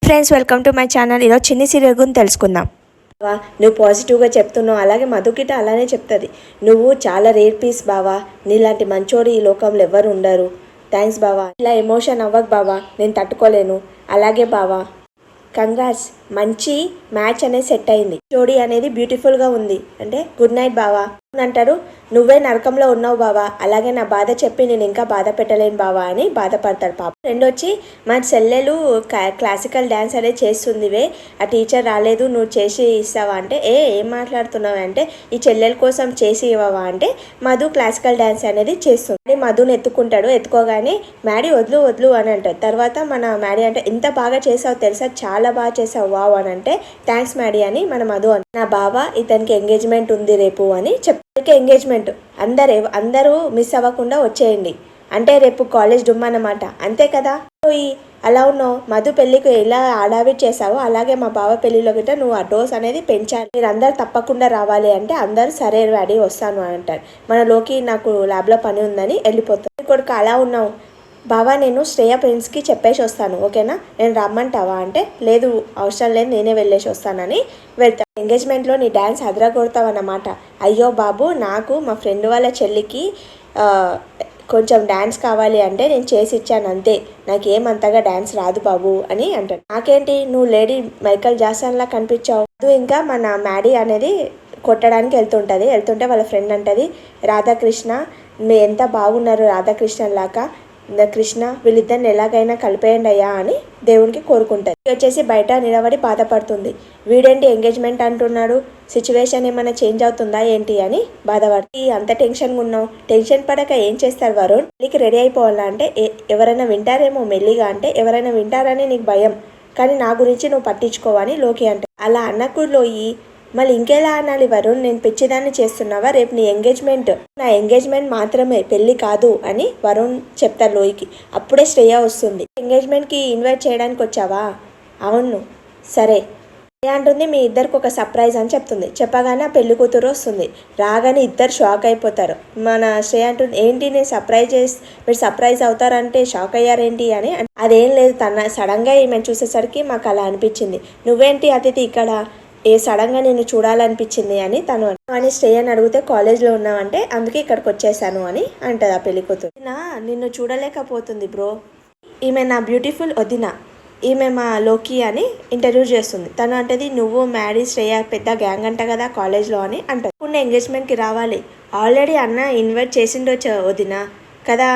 Friends, welcome to my channel. ఈరోజు చిన్ని serial గురించి తెలుసుకుందాం. నువ్వు పాజిటివ్గా చెప్తున్నావు, అలాగే మధుకిట అలానే చెప్తుంది. నువ్వు చాలా రేర్ పీస్ బావా, నీలాంటి మంచోడు ఈ లోకంలో ఎవ్వరు ఉండరు. థ్యాంక్స్ బావా, ఇలా ఎమోషన్ అవ్వకు బావా, నేను తట్టుకోలేను. అలాగే బావా, కంగ్రాట్స్, మంచి మ్యాచ్ అనేది సెట్ అయింది. జోడీ అనేది బ్యూటిఫుల్గా ఉంది అంటే గుడ్ నైట్ బావా అంటారు. నువ్వే నరకంలో ఉన్నావు బావా, అలాగే నా బాధ చెప్పి నేను ఇంకా బాధ పెట్టలేను బావా అని బాధపడతాడు పాప. ఫ్రెండ్ వచ్చి మా చెల్లెలు క్లాసికల్ డ్యాన్స్ అనేది చేస్తుందివే, ఆ టీచర్ రాలేదు, నువ్వు చేసి ఇస్తావా అంటే ఏం మాట్లాడుతున్నావు అంటే ఈ చెల్లెల కోసం చేసి ఇవ్వవా అంటే మధు క్లాసికల్ డ్యాన్స్ అనేది చేస్తుంది. మధుని ఎత్తుకుంటాడు, ఎత్తుకోగానే మ్యాడీ వద్దు వద్దు అని అంటాడు. తర్వాత మన మ్యాడీ అంటే ఎంత బాగా చేసావు తెలుసా, చాలా బాగా చేసావు వావ్ అని అంటే థ్యాంక్స్ మ్యాడీ అని మన మధు అంటే నా బావ ఇతనికి ఎంగేజ్మెంట్ ఉంది రేపు అని చెప్పి ఎంగేజ్మెంట్ అందరూ మిస్ అవ్వకుండా వచ్చేయండి అంటే రేపు కాలేజ్ డుమ్ అన్నమాట, అంతే కదా. అలా ఉన్నావు మధు పెళ్లికి ఎలా ఆడావిడ్ చేసావో అలాగే మా బావ పెళ్లిలో గిట్ట నువ్వు ఆ డోస్ అనేది పెంచాలి, మీరు అందరు తప్పకుండా రావాలి అంటే అందరు సరే డాడీ వస్తాను అని అంటారు. మనలోకి నాకు ల్యాబ్లో పని ఉందని వెళ్ళిపోతాను. కొడుకు అలా ఉన్నావు బావా, నేను శ్రేయ ఫ్రెండ్స్కి చెప్పేసి వస్తాను ఓకేనా, నేను రమ్మంటావా అంటే లేదు అవసరం లేదు నేనే వెళ్ళేసి వస్తానని వెళ్తాను. ఎంగేజ్మెంట్లో నీ డ్యాన్స్ అదరగొడతావు అన్నమాట. అయ్యో బాబు, నాకు మా ఫ్రెండ్ వాళ్ళ చెల్లికి కొంచెం డ్యాన్స్ కావాలి అంటే నేను చేసి ఇచ్చాను అంతే, నాకేమంతగా డ్యాన్స్ రాదు బాబు అని అంటాడు. నాకేంటి నువ్వు లేడీ మైకల్ జాక్సన్లా కనిపించావు. ఇంకా మన మ్యాడీ అనేది కొట్టడానికి వెళ్తుంటే వాళ్ళ ఫ్రెండ్ అంటది, రాధాకృష్ణ మీరు ఎంత బాగున్నారు రాధాకృష్ణలాగా కృష్ణ, వీళ్ళిద్దరిని ఎలాగైనా కలిపేయండి అయ్యా అని దేవునికి కోరుకుంటుంది. వచ్చేసి బయట నిలబడి బాధపడుతుంది. వీడేంటి ఎంగేజ్మెంట్ అంటున్నాడు, సిచ్యువేషన్ ఏమైనా చేంజ్ అవుతుందా ఏంటి అని బాధపడుతుంది. అంత టెన్షన్గా ఉన్నావు, టెన్షన్ పడక ఏం చేస్తారు వరుణ్, నీకు రెడీ అయిపోవాలా అంటే ఎవరైనా వింటారేమో మెల్లిగా అంటే ఎవరైనా వింటారని నీకు భయం, కానీ నా గురించి నువ్వు పట్టించుకోవని లోకి అంటే అలా అన్నకు లోయి మళ్ళీ ఇంకెలా అనాలి వరుణ్, నేను పిచ్చిదాన్ని చేస్తున్నావా, రేపు నీ ఎంగేజ్మెంట్, నా ఎంగేజ్మెంట్ మాత్రమే పెళ్లి కాదు అని వరుణ్ చెప్తారు లోయికి. అప్పుడే శ్రేయ వస్తుంది. ఎంగేజ్మెంట్కి ఇన్వైట్ చేయడానికి వచ్చావా, అవును సరే అంటుంది, మీ ఇద్దరికి ఒక సర్ప్రైజ్ అని చెప్తుంది. చెప్పగానే ఆ పెళ్లి కూతురు వస్తుంది. రాగానే ఇద్దరు షాక్ అయిపోతారు. మన శ్రేయ అంటుంది, ఏంటి నేను మీరు సర్ప్రైజ్ అవుతారంటే షాక్ అయ్యారేంటి అని. అదేం లేదు, సడన్గా ఈమె చూసేసరికి మాకు అలా అనిపించింది. నువ్వేంటి అతిథి ఇక్కడ, సడన్గా నేను చూడాలనిపించింది అని తను అని శ్రేయని అడిగితే కాలేజ్లో ఉన్నావంటే అందుకే ఇక్కడికి వచ్చేసాను అని అంటది ఆ పెళ్లి కూతురు. నిన్ను చూడలేకపోతుంది బ్రో, ఈమె నా బ్యూటిఫుల్ వదిన, ఈమె మా లోకి అని ఇంటర్వ్యూ చేస్తుంది. తను అంటది, నువ్వు మ్యాడీ శ్రేయ పెద్ద గ్యాంగ్ అంట కదా కాలేజ్లో అని అంటది. ఇప్పుడు ఎంగేజ్మెంట్కి రావాలి, ఆల్రెడీ అన్న ఇన్వైట్ చేసిండొచ్చు వదిన కదా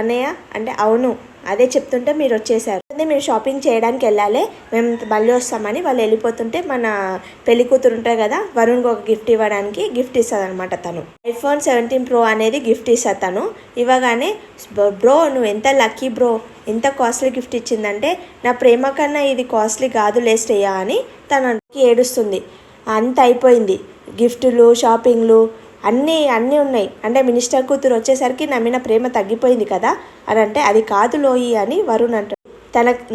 అన్నయ్య అంటే అవును అదే చెప్తుంటే మీరు వచ్చేసారు, మీరు షాపింగ్ చేయడానికి వెళ్ళాలి, మేము మళ్ళీ వస్తామని వాళ్ళు వెళ్ళిపోతుంటే మన పెళ్లి కూతురు ఉంటారు కదా వరుణ్కి ఒక గిఫ్ట్ ఇవ్వడానికి గిఫ్ట్ ఇస్తుంది అనమాట. తను iPhone 17 Pro అనేది గిఫ్ట్ ఇస్తుంది. తను ఇవ్వగానే బ్రో నువ్వు ఎంత లక్కీ బ్రో, ఎంత కాస్ట్లీ గిఫ్ట్ ఇచ్చిందంటే నా ప్రేమ కన్నా ఇది కాస్ట్లీ కాదు లేస్టయ్యా అని తను ఏడుస్తుంది. అంత అయిపోయింది, గిఫ్టులు షాపింగ్లు అన్నీ ఉన్నాయి అంటే మినిస్టర్ కూతురు వచ్చేసరికి నమ్మిన ప్రేమ తగ్గిపోయింది కదా అని అంటే అది కాదు లోయి అని వరుణ్ అంటాడు.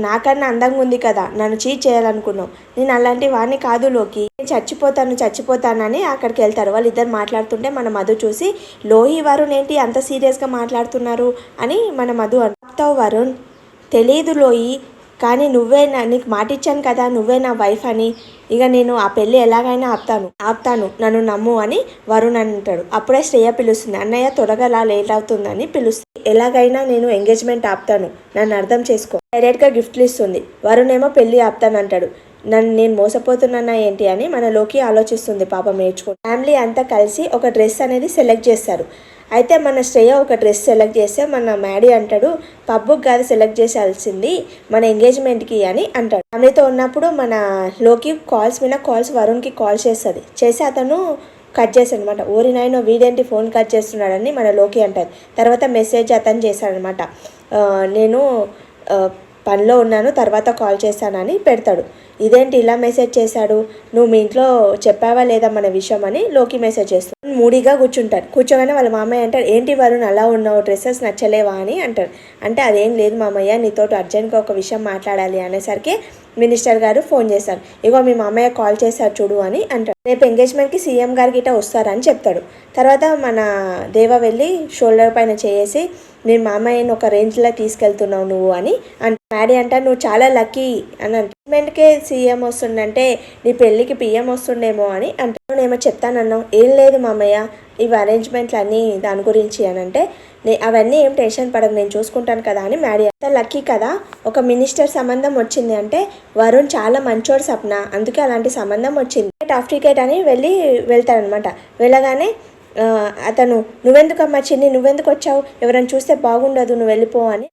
నాకన్నా అందంగా ఉంది కదా, నన్ను చీట్ చేయాలనుకున్నావు, నేను అలాంటి వాడిని కాదు లోకి, నేను చచ్చిపోతానని అక్కడికి వెళ్తారు. వాళ్ళు ఇద్దరు మాట్లాడుతుంటే మన మధు చూసి లోయి వరుణ్ ఏంటి అంత సీరియస్గా మాట్లాడుతున్నారు అని మన మధు అంటావు. వరుణ్ తెలీదు లోయి, కానీ నీకు మాట ఇచ్చాను కదా నువ్వే నా వైఫ్ అని, ఇక నేను ఆ పెళ్ళి ఎలాగైనా ఆపుతాను నన్ను నమ్ము అని వరుణ్ అంటాడు. అప్పుడే శ్రేయ పిలుస్తుంది, అన్నయ్య త్వరగా లేట్ అవుతుందని పిలుస్తుంది. ఎలాగైనా నేను ఎంగేజ్మెంట్ ఆపుతాను, నన్ను అర్థం చేసుకో, డైరెక్ట్గా గిఫ్ట్లు ఇస్తుంది. వరుణ్ ఏమో పెళ్ళి ఆపుతాను అంటాడు. నేను మోసపోతున్నానా ఏంటి అని మనలోకి ఆలోచిస్తుంది పాపం నేర్చుకుంటూ. ఫ్యామిలీ అంతా కలిసి ఒక డ్రెస్ అనేది సెలెక్ట్ చేస్తారు. అయితే మన శ్రేయ ఒక డ్రెస్ సెలెక్ట్ చేస్తే మన మ్యాడీ అంటాడు, పబ్బుకి కాదు సెలెక్ట్ చేసాల్సింది మన ఎంగేజ్మెంట్కి అని అంటాడు. ఫ్యామిలీతో ఉన్నప్పుడు మన లోకి కాల్స్ వరుణ్కి కాల్ చేసి అతను కట్ చేశాడు అనమాట. ఓరి నాయనో వీడేంటి ఫోన్ కట్ చేస్తున్నాడని మన లోకి అంటారు. తర్వాత మెసేజ్ అతను చేశాడనమాట, నేను పనిలో ఉన్నాను తర్వాత కాల్ చేశానని పెడతాడు. ఇదేంటి ఇలా మెసేజ్ చేశాడు, నువ్వు మీ ఇంట్లో చెప్పావా లేదా మన విషయం అని లోకి మెసేజ్ చేస్తాడు. మూడీగా కూర్చోగానే వాళ్ళ మామయ్య అంటాడు, ఏంటి వరుణ్ అలా ఉన్నావు, డ్రెస్సెస్ నచ్చలేవా అని అంటాడు. అంటే అదేం లేదు మామయ్య, నీతో అర్జెంట్గా ఒక విషయం మాట్లాడాలి అనేసరికి మినిస్టర్ గారు ఫోన్ చేశారు. ఇగో మీ మామయ్య కాల్ చేశారు చూడు అని అంటాడు. రేపు ఎంగేజ్మెంట్కి సీఎం గారు గిట్ట వస్తారని చెప్తాడు. తర్వాత మన దేవ వెళ్ళి షోల్డర్ పైన చేసి మీ మామయ్యని ఒక రేంజ్లో తీసుకెళ్తున్నావు నువ్వు అని మ్యాడీ అంటారు, నువ్వు చాలా లక్కీ అని ఎంగేజ్మెంట్కే సీఎం వస్తుందంటే నీ పెళ్ళికి పిఎం వస్తుండేమో అని అంటే నేమో చెప్తానన్నావు. ఏం లేదు మామయ్య, ఇవి అరేంజ్మెంట్లు అన్నీ దాని గురించి అని అంటే అవన్నీ ఏం టెన్షన్ పడదు, నేను చూసుకుంటాను కదా అని మ్యాడీ అంత లక్కీ కదా, ఒక మినిస్టర్ సంబంధం వచ్చింది అంటే వరుణ్ చాలా మంచోడు సప్న, అందుకే అలాంటి సంబంధం వచ్చింది. టాప్ టికెట్ అని వెళ్తాడనమాట. వెళ్ళగానే అతను నువ్వెందుకమ్మా చిన్ని, నువ్వెందుకు వచ్చావు, ఎవరైనా చూస్తే బాగుండదు, నువ్వు వెళ్ళిపో అని